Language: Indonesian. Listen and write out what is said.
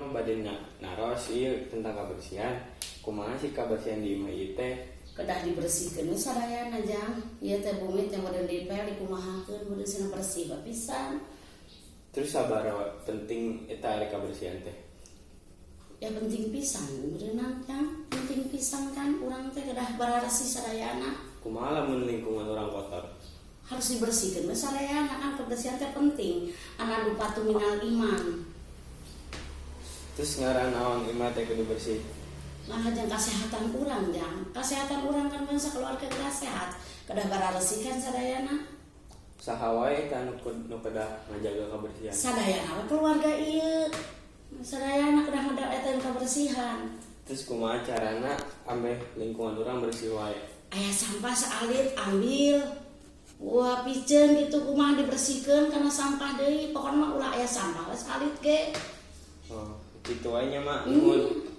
mah bade naros ieu tentang kebersihan. Kumaha sih kebersihan di imah ieu teh? Kedah dibersihkeun sadayana jang. Ieu teh bumi teh modern dipel dikumahakeun kudu cenah bersih pisan. Terus sabaraha penting eta ari kebersihan teh? Ya penting pisan berenang jang. Penting pisan kan urang teh kedah bararesi sadayana. Kumaha lamun lingkungan orang kotor? Harus dibersihkeun sadayana kan kebersihan teh penting. Ana dupatu minal iman. Terus ngaran naon imah teh kudu bersih? Nah jang kesehatan urang jang. Kesehatan urang kan bangsa keluarga kedah sehat. Kedah bararesi kan sadayana. Saha wae kan nu kedah ngajaga kebersihan? Sadayana keluarga ieu. Sadayana kedah ngajaga eta kebersihan. Terus kumaha carana ambeh lingkungan urang bersih wae? Aya sampah saalit ambil. Wah piceun gitu kumaha dibersihkeun karena sampah deui. Pokona mah ulah aya sampah saalit ge. Oh, kitu wae nya mak nuhun.